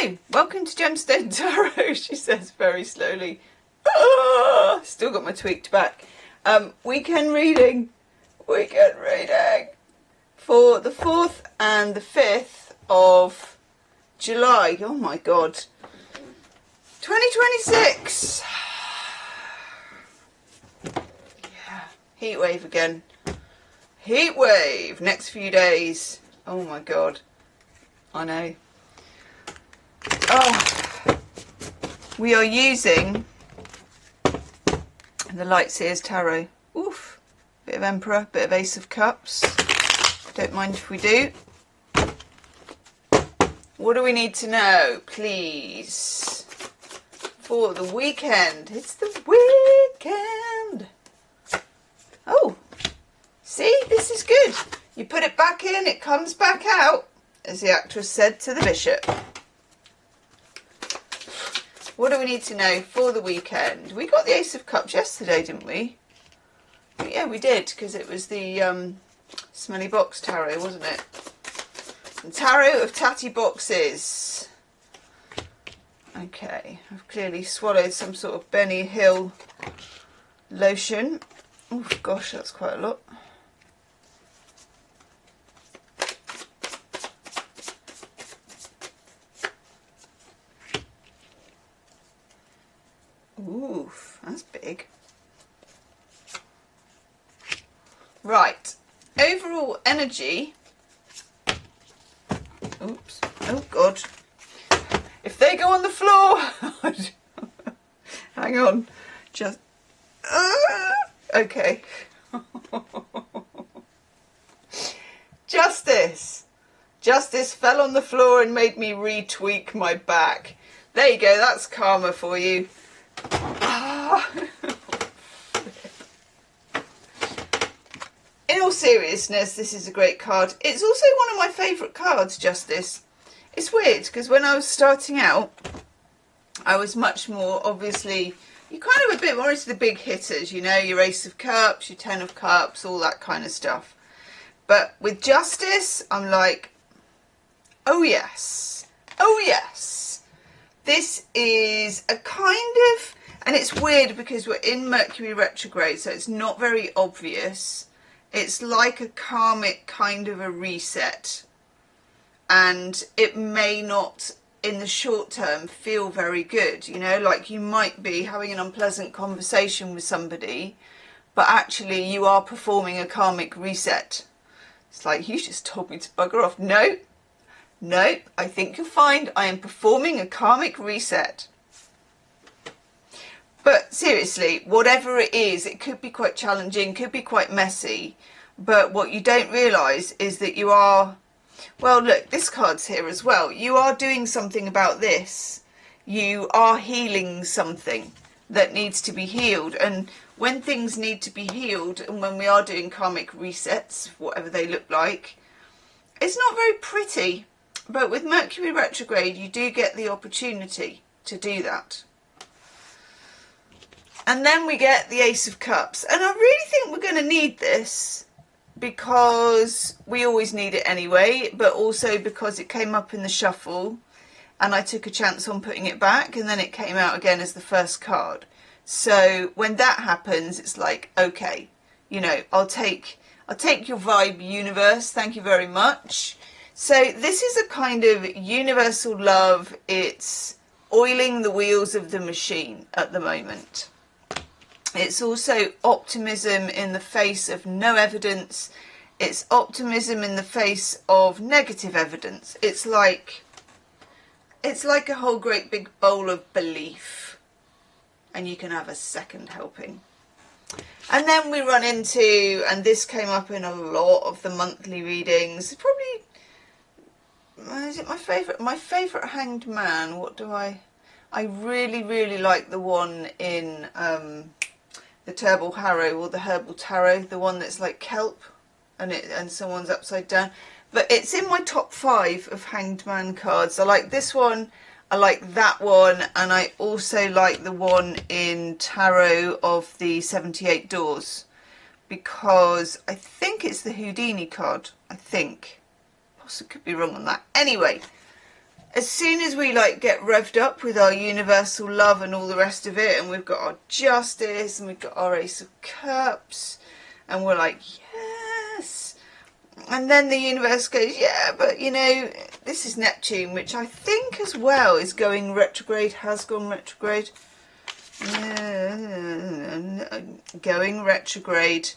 Hello, welcome to Gemstone Tarot, she says very slowly. Still got my tweaked back. Weekend reading for the 4th and the 5th of July. Oh my god. 2026. Yeah, heat wave again. Heat wave next few days. Oh my god. I know. Oh, we are using the Lightseers Tarot. Oof. Bit of Emperor, bit of Ace of Cups. Don't mind if we do. What do we need to know, please? For the weekend. It's the weekend. Oh, see, this is good. You put it back in, it comes back out, as the actress said to the bishop. What do we need to know for the weekend? We got the Ace of Cups yesterday, didn't we? Yeah, we did, because it was the Smelly Box Tarot, wasn't it? And Tarot of Tatty Boxes. Okay, I've clearly swallowed some sort of Benny Hill lotion. Oh gosh, that's quite a lot. Oof, that's big. Right, overall energy. Oops, oh god. If they go on the floor, hang on, just, okay. Justice fell on the floor and made me retweak my back. There you go, that's karma for you. In all seriousness, this is a great card. It's also one of my favourite cards, Justice. It's weird, because when I was starting out, I was much more, obviously, you're kind of a bit more into the big hitters, you know, your Ace of Cups, your Ten of Cups, all that kind of stuff. But with Justice, I'm like, oh yes, oh yes. This is a kind of, and it's weird because we're in Mercury retrograde, so it's not very obvious. It's like a karmic kind of a reset. And it may not, in the short term, feel very good. You know, like you might be having an unpleasant conversation with somebody, but actually you are performing a karmic reset. It's like, you just told me to bugger off. No. Nope, I think you'll find I am performing a karmic reset. But seriously, whatever it is, it could be quite challenging, could be quite messy. But what you don't realise is that you are, well, look, this card's here as well. You are doing something about this. You are healing something that needs to be healed. And when things need to be healed, and when we are doing karmic resets, whatever they look like, it's not very pretty. But with Mercury retrograde, you do get the opportunity to do that. And then we get the Ace of Cups. And I really think we're going to need this because we always need it anyway, but also because it came up in the shuffle and I took a chance on putting it back and then it came out again as the first card. So when that happens, it's like, okay, you know, I'll take your vibe, universe. Thank you very much. So this is a kind of universal love. It's oiling the wheels of the machine at the moment. It's also optimism in the face of no evidence. It's optimism in the face of negative evidence. It's like a whole great big bowl of belief. And you can have a second helping. And then we run into, and this came up in a lot of the monthly readings, probably, is it my favourite? My favourite Hanged Man. What do I really like the one in the Herbal Tarot or the Herbal Tarot, the one that's like kelp and someone's upside down. But it's in my top 5 of Hanged Man cards. I like this one, I like that one, and I also like the one in Tarot of the 78 Doors, because I think it's the Houdini card, I think. Possibly could be wrong on that. Anyway, as soon as we like get revved up with our universal love and all the rest of it, and we've got our justice and we've got our Ace of Cups, and we're like, yes. And then the universe goes, yeah, but you know, this is Neptune, which I think as well is going retrograde, has gone retrograde. Going retrograde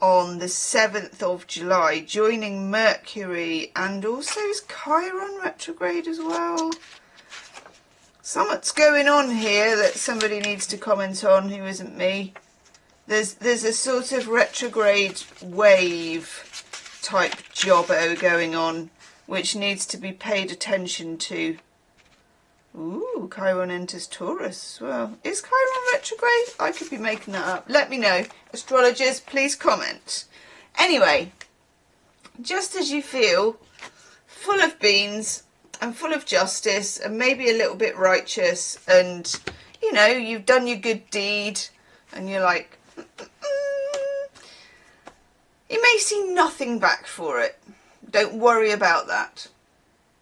on the 7th of July, joining Mercury, and also is Chiron retrograde as well. Something's going on here that somebody needs to comment on who isn't me. There's a sort of retrograde wave type jobbo going on, which needs to be paid attention to. Ooh, Chiron enters Taurus as well. Is Chiron retrograde? I could be making that up. Let me know. Astrologers, please comment. Anyway, just as you feel full of beans and full of justice and maybe a little bit righteous, and, you know, you've done your good deed and you're like, you may see nothing back for it. Don't worry about that,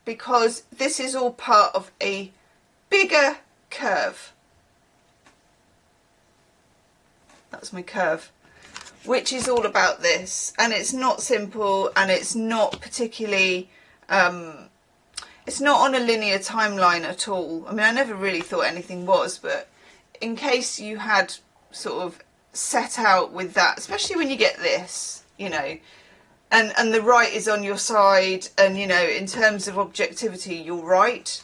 because this is all part of a bigger curve. That's my curve, which is all about this, and it's not simple, and it's not particularly it's not on a linear timeline at all. I mean, I never really thought anything was, but in case you had sort of set out with that, especially when you get this, you know, and the right is on your side, and, you know, in terms of objectivity, you're right.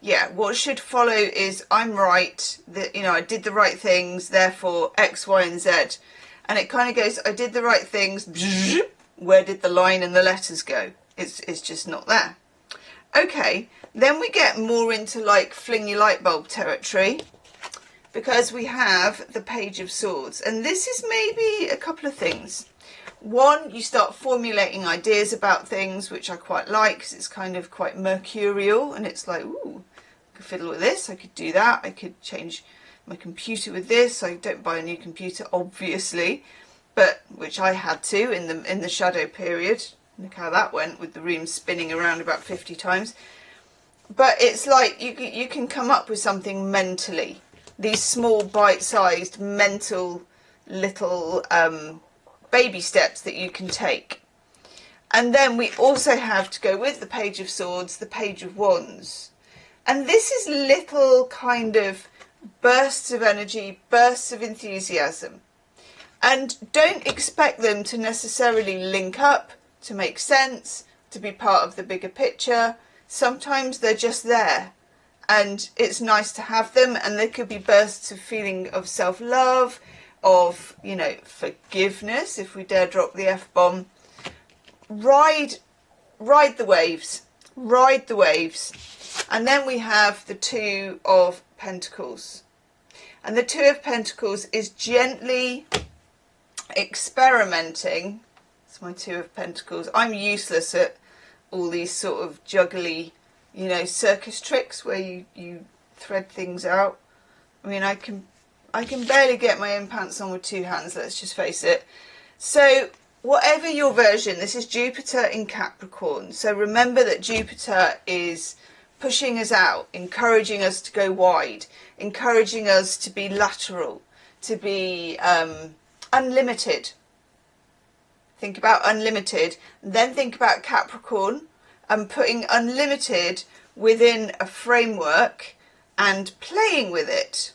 Yeah, what should follow is I'm right, that, you know, I did the right things, therefore X, Y, and Z. And it kind of goes, I did the right things, where did the line and the letters go? It's just not there. Okay, then we get more into like fling your light bulb territory, because we have the Page of Swords. And this is maybe a couple of things. One, you start formulating ideas about things, which I quite like, because it's kind of quite mercurial, and it's like, ooh, I could fiddle with this, I could do that, I could change my computer with this. I don't buy a new computer, obviously, but which I had to in the shadow period. Look how that went, with the room spinning around about 50 times. But it's like you can come up with something mentally. These small bite-sized mental little baby steps that you can take. And then we also have to go with the Page of Swords, the Page of Wands. And this is little kind of bursts of energy, bursts of enthusiasm. And don't expect them to necessarily link up, to make sense, to be part of the bigger picture. Sometimes they're just there, and it's nice to have them, and there could be bursts of feeling of self-love, of, you know, forgiveness, if we dare drop the F-bomb. Ride the waves. Ride the waves. And then we have the Two of Pentacles. And the Two of Pentacles is gently experimenting. It's my Two of Pentacles. I'm useless at all these sort of juggly, you know, circus tricks where you thread things out. I mean, I can barely get my own pants on with two hands, let's just face it. So whatever your version, this is Jupiter in Capricorn. So remember that Jupiter is pushing us out, encouraging us to go wide, encouraging us to be lateral, to be unlimited. Think about unlimited, then think about Capricorn and putting unlimited within a framework and playing with it.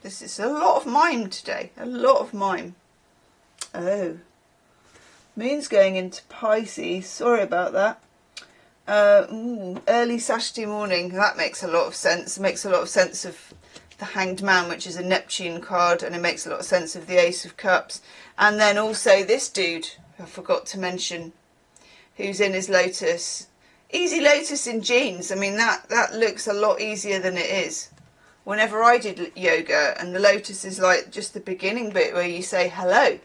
This is a lot of mime today, a lot of mime. Oh, Moon's going into Pisces, sorry about that. Early Saturday morning, that makes a lot of sense. It makes a lot of sense of the Hanged Man, which is a Neptune card, and it makes a lot of sense of the Ace of Cups. And then also this dude, I forgot to mention, who's in his Lotus. Easy Lotus in jeans. I mean, that looks a lot easier than it is. Whenever I did yoga, and the Lotus is like just the beginning bit where you say hello.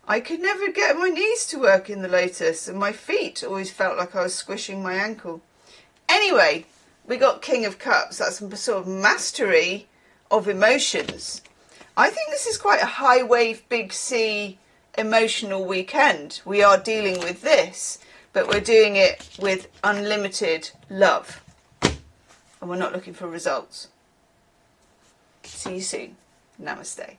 I could never get my knees to work in the Lotus, and my feet always felt like I was squishing my ankle. Anyway, we got King of Cups. That's some sort of mastery of emotions. I think this is quite a high wave, big sea emotional weekend. We are dealing with this, but we're doing it with unlimited love. And we're not looking for results. See you soon. Namaste.